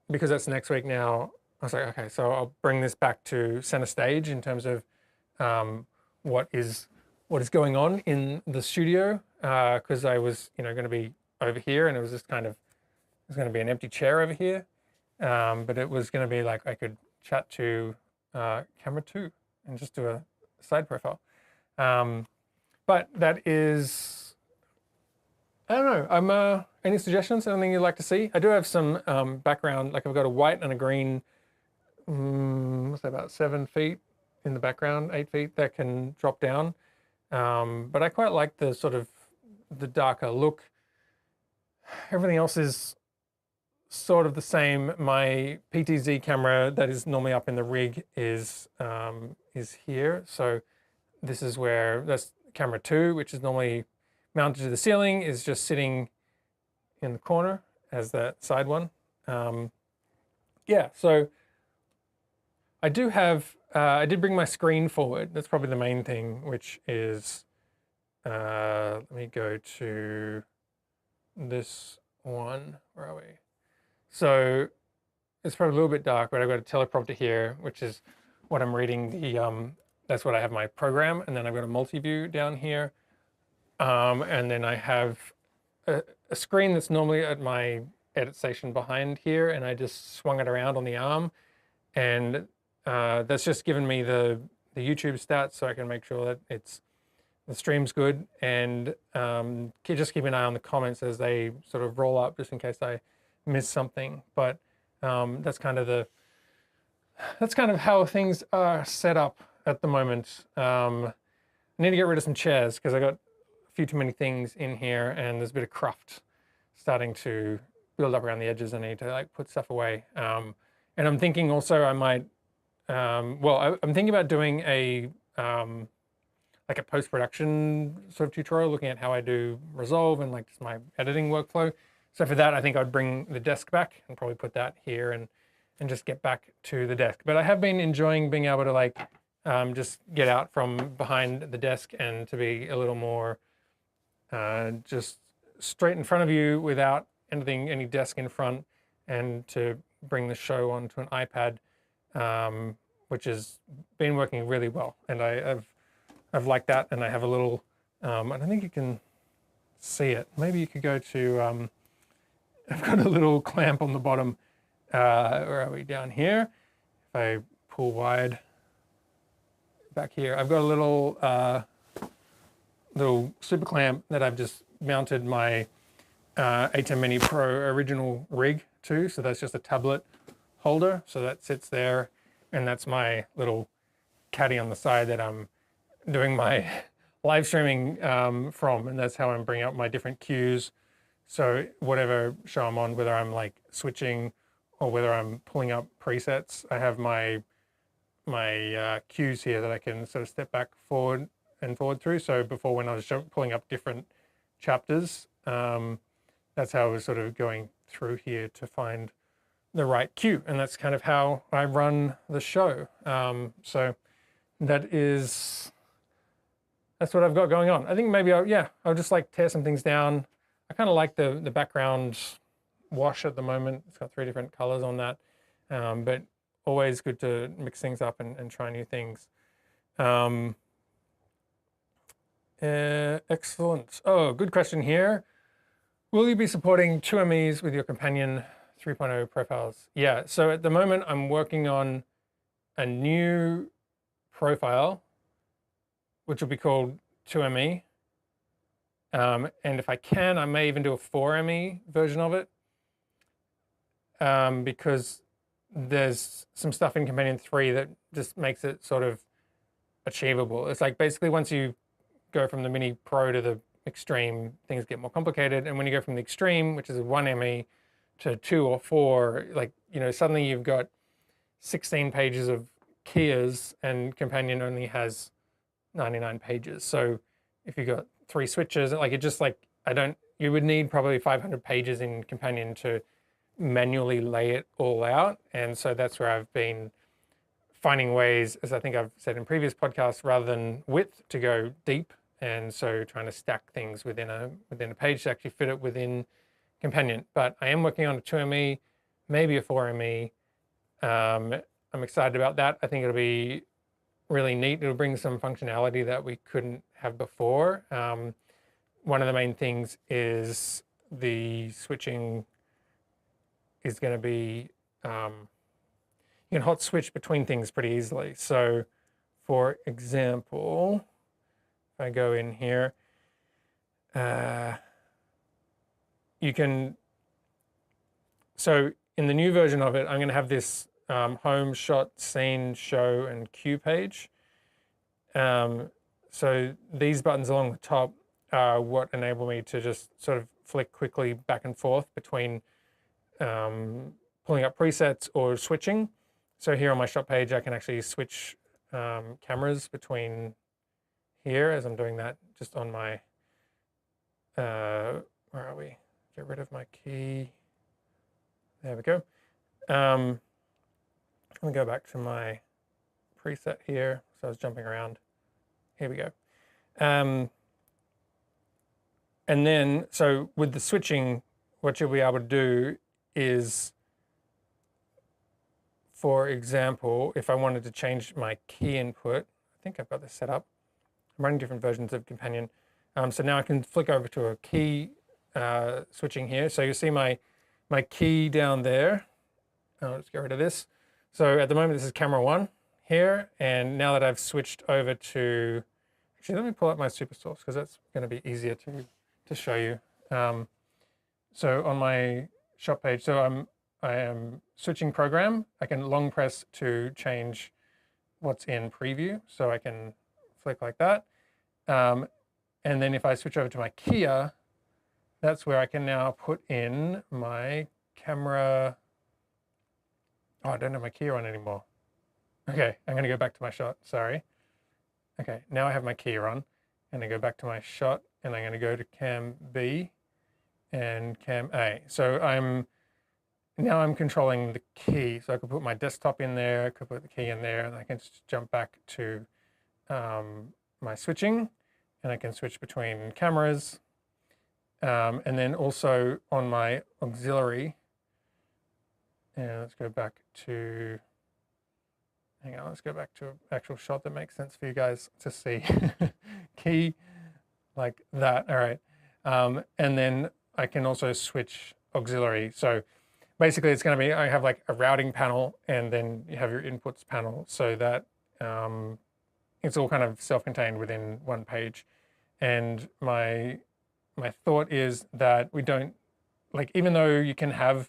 because that's next week now, I was like, okay, so I'll bring this back to center stage in terms of what is going on in the studio, because I was going to be over here, and it was just kind of, there's going to be an empty chair over here, but it was going to be like I could chat to camera 2 and just do a side profile. But that is, I don't know. Any suggestions? Anything you'd like to see? I do have some background, like I've got a white and a green, what's that, about 7 feet in the background, 8 feet, that can drop down. But I quite like the sort of the darker look. Everything else is sort of the same. My PTZ camera that is normally up in the rig is here. So this is where, that's camera 2, which is normally mounted to the ceiling, is just sitting in the corner as that side one. Yeah, so I do have, I did bring my screen forward. That's probably the main thing, which is, let me go to this one. Where are we? So it's probably a little bit dark, but I've got a teleprompter here, which is what I'm reading the, that's what I have my program. And then I've got a multi-view down here. And then I have a screen that's normally at my edit station behind here, and I just swung it around on the arm. And that's just given me the YouTube stats, so I can make sure that the stream's good, and just keep an eye on the comments as they sort of roll up, just in case I miss something. But that's kind of how things are set up at the moment. I need to get rid of some chairs because I got a few too many things in here, and there's a bit of cruft starting to build up around the edges. I need to like put stuff away. And I'm thinking also I might, I'm thinking about doing a like a post-production sort of tutorial, looking at how I do Resolve and like just my editing workflow. So for that, I think I'd bring the desk back and probably put that here and just get back to the desk. But I have been enjoying being able to like just get out from behind the desk and to be a little more just straight in front of you without any desk in front, and to bring the show onto an iPad, which has been working really well. And I've liked that, and I have a little, I don't think you can see it. Maybe you could go to, I've got a little clamp on the bottom. Where are we? Down here. If I pull wide back here, I've got a little super clamp that I've just mounted my A10 Mini Pro original rig to. So that's just a tablet holder. So that sits there, and that's my little caddy on the side that I'm doing my live streaming from, and that's how I'm bringing up my different cues. So whatever show I'm on, whether I'm like switching or whether I'm pulling up presets, I have my cues here that I can sort of step back forward and forward through. So before, when I was pulling up different chapters, that's how I was sort of going through here to find the right cue, and that's kind of how I run the show. So that's what I've got going on. I think maybe I'll just like tear some things down. I kind of like the background wash at the moment. It's got 3 different colors on that, but always good to mix things up and try new things. Excellent. Oh, good question here. Will you be supporting 2MEs with your Companion 3.0 profiles? Yeah, so at the moment I'm working on a new profile, which will be called 2ME. And if I can, I may even do a 4ME version of it, because there's some stuff in Companion 3 that just makes it sort of achievable. It's like basically once you go from the Mini Pro to the Extreme, things get more complicated. And when you go from the Extreme, which is a 1ME, to 2 or 4, like, you know, suddenly you've got 16 pages of keys and Companion only has 99 pages. So if you got 3 switches, like it just like, you would need probably 500 pages in Companion to manually lay it all out. And so that's where I've been finding ways, as I think I've said in previous podcasts, rather than width, to go deep. And so trying to stack things within a page to actually fit it within Companion. But I am working on a 2ME, maybe a 4ME. I'm excited about that. I think it'll be really neat. It'll bring some functionality that we couldn't have before. One of the main things is the switching is going to be, you can hot switch between things pretty easily. So for example, if I go in here, you can, so in the new version of it, I'm going to have this home, shot, scene, show, and cue page. So these buttons along the top are what enable me to just sort of flick quickly back and forth between pulling up presets or switching. So here on my shot page, I can actually switch cameras between here as I'm doing that just on my, where are we? Get rid of my key. There we go. I'm gonna go back to my preset here. So I was jumping around. Here we go. And then, so with the switching, what you'll be able to do is, for example, if I wanted to change my key input, I think I've got this set up. I'm running different versions of Companion. So now I can flick over to a key switching here. So you see my key down there. Let's get rid of this. So at the moment, this is camera 1 here. And now that I've switched over to, actually, let me pull up my super source because that's going to be easier to show you. So on my shot page, so I am switching program. I can long press to change what's in preview. So I can flick like that. And then if I switch over to my keyer, that's where I can now put in my camera. Oh, I don't have my keyer on anymore. Okay, I'm going to go back to my shot. Sorry. Okay, now I have my keyer on. And I go back to my shot, and I'm going to go to cam B and cam A. So now I'm controlling the key. So I could put my desktop in there, I could put the key in there, and I can just jump back to my switching, and I can switch between cameras. And then also on my auxiliary, and let's go back to, hang on, let's go back to an actual shot that makes sense for you guys to see. Key like that, all right. And then I can also switch auxiliary. So basically it's gonna be, I have like a routing panel and then you have your inputs panel so that it's all kind of self-contained within one page. And my thought is that we don't, like, even though you can have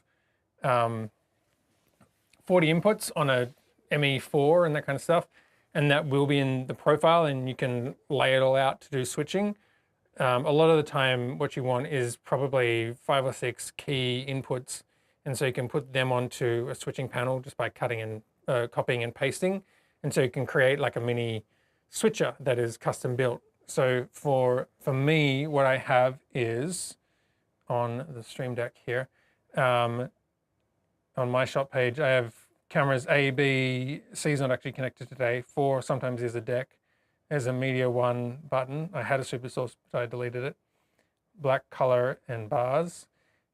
40 inputs on a ME4 and that kind of stuff, and that will be in the profile, and you can lay it all out to do switching. A lot of the time what you want is probably 5 or 6 key inputs, and so you can put them onto a switching panel just by cutting and copying and pasting, and so you can create like a mini switcher that is custom built. So for me, what I have is on the Stream Deck here, on my shop page, I have cameras A, B, C is not actually connected today. 4 sometimes is a deck. There's a Media 1 button. I had a super source, but I deleted it. Black color and bars.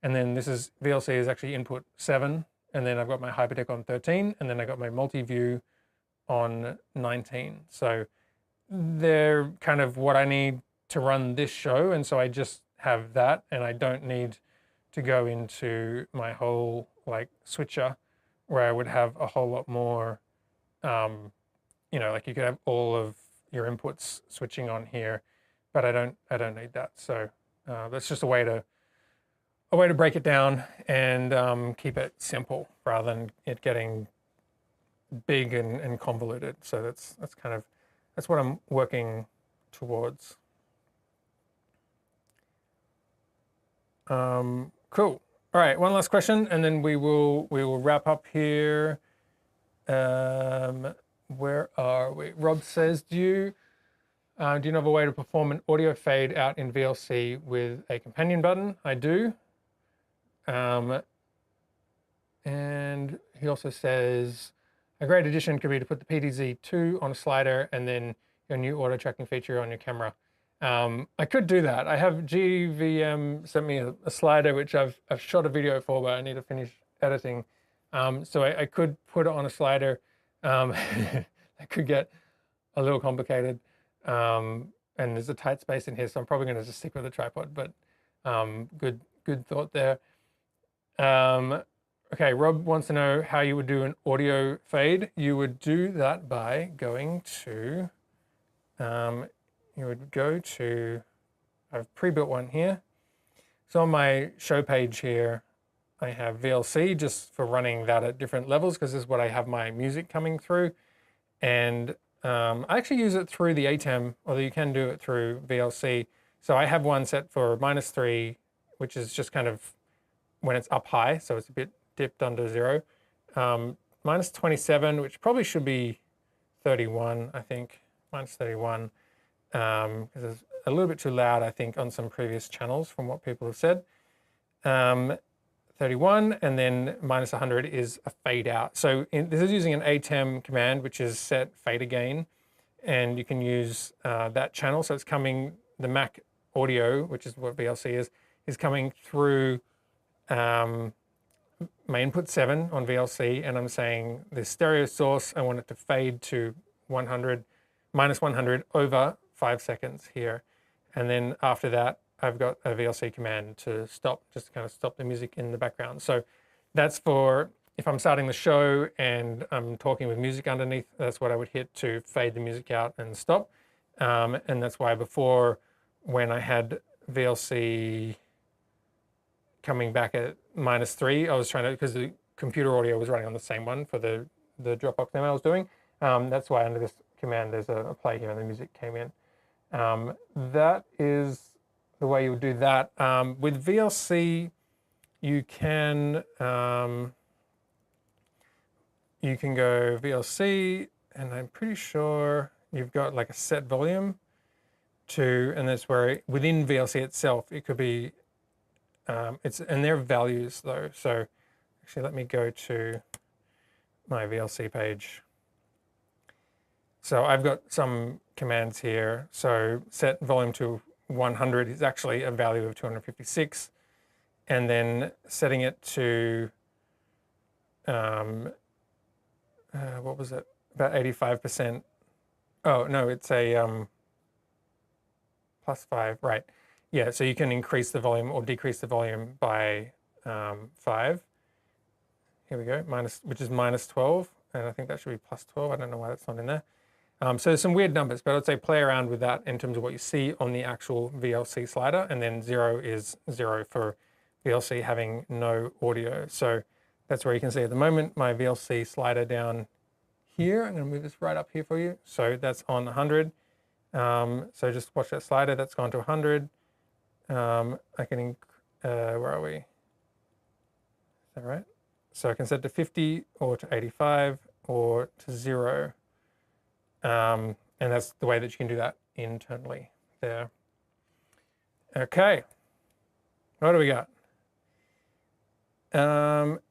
And then this is, VLC is actually input 7. And then I've got my Hyperdeck on 13. And then I got my multi-view on 19. So they're kind of what I need to run this show. And so I just have that, and I don't need to go into my whole like switcher where I would have a whole lot more, you know, like you could have all of your inputs switching on here, but I don't need that. So that's just a way to break it down and keep it simple rather than it getting big and convoluted. So that's what I'm working towards. Cool. All right, one last question, and then we will wrap up here. Where are we? Rob says, do you know of a way to perform an audio fade out in VLC with a companion button? I do. And he also says, a great addition could be to put the PTZ2 on a slider and then your new auto tracking feature on your camera. I could do that. I have GVM sent me a slider which I've shot a video for, but I need to finish editing. So I could put it on a slider. That could get a little complicated. And there's a tight space in here, so I'm probably going to just stick with a tripod. But good thought there. Okay, Rob wants to know how you would do an audio fade. You would do that by going to, you would go to, I've pre-built one here. So on my show page here, I have VLC just for running that at different levels because this is what I have my music coming through. And I actually use it through the ATEM, although you can do it through VLC. So I have one set for -3, which is just kind of when it's up high, so it's a bit dipped under 0. -27, which probably should be 31, I think, -31. Because it's a little bit too loud, I think, on some previous channels from what people have said. 31, and then -100 is a fade out. So this is using an ATEM command, which is set fader gain, and you can use that channel. So it's coming, the Mac audio, which is what VLC is coming through my input 7 on VLC, and I'm saying the stereo source, I want it to fade to 100, -100 over 5 seconds here. And then after that, I've got a VLC command to stop, just to kind of stop the music in the background. So that's for if I'm starting the show and I'm talking with music underneath, that's what I would hit to fade the music out and stop. And that's why before, when I had VLC coming back at -3, I was trying to, because the computer audio was running on the same one for the Dropbox demo I was doing. That's why under this command, there's a play here and the music came in. That is the way you would do that. With VLC, you can go VLC, and I'm pretty sure you've got like a set volume to, and that's where within VLC itself, it could be, and they're values though. So actually, let me go to my VLC page. So I've got some commands here. So set volume to 100 is actually a value of 256. And then setting it to, what was it? About 85%. Oh, no, it's a +5, right. Yeah, so you can increase the volume or decrease the volume by 5. Here we go, which is -12. And I think that should be +12. I don't know why that's not in there. So there's some weird numbers, but I'd say play around with that in terms of what you see on the actual VLC slider, and then 0 is 0 for VLC having no audio. So that's where you can see at the moment my VLC slider down here. I'm going to move this right up here for you. So that's on 100. So just watch that slider. That's gone to 100. I can, where are we? Is that right? So I can set to 50 or to 85 or to 0. And that's the way that you can do that internally there. Okay. What do we got?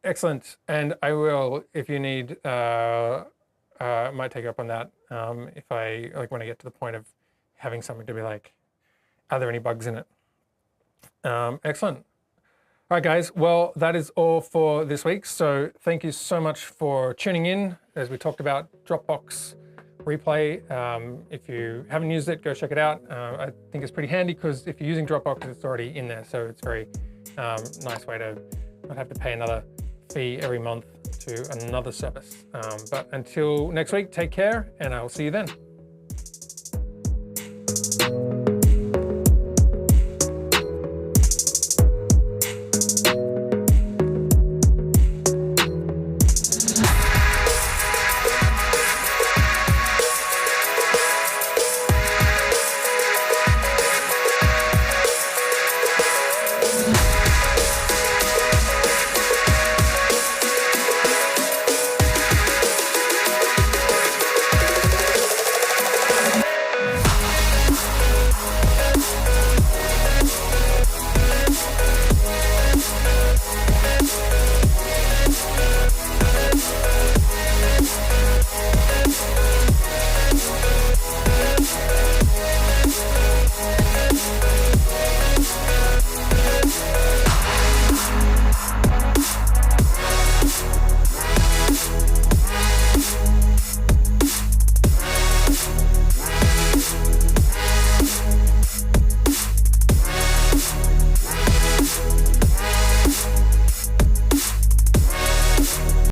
Excellent. And I will, if you need, I might take up on that if I, like when I get to the point of having something to be like, are there any bugs in it? Excellent. All right, guys. Well, that is all for this week. So thank you so much for tuning in as we talked about Dropbox Replay. If you haven't used it, go check it out. I think it's pretty handy because if you're using Dropbox, it's already in there. So it's very nice way to not have to pay another fee every month to another service. But until next week, take care and I'll see you then.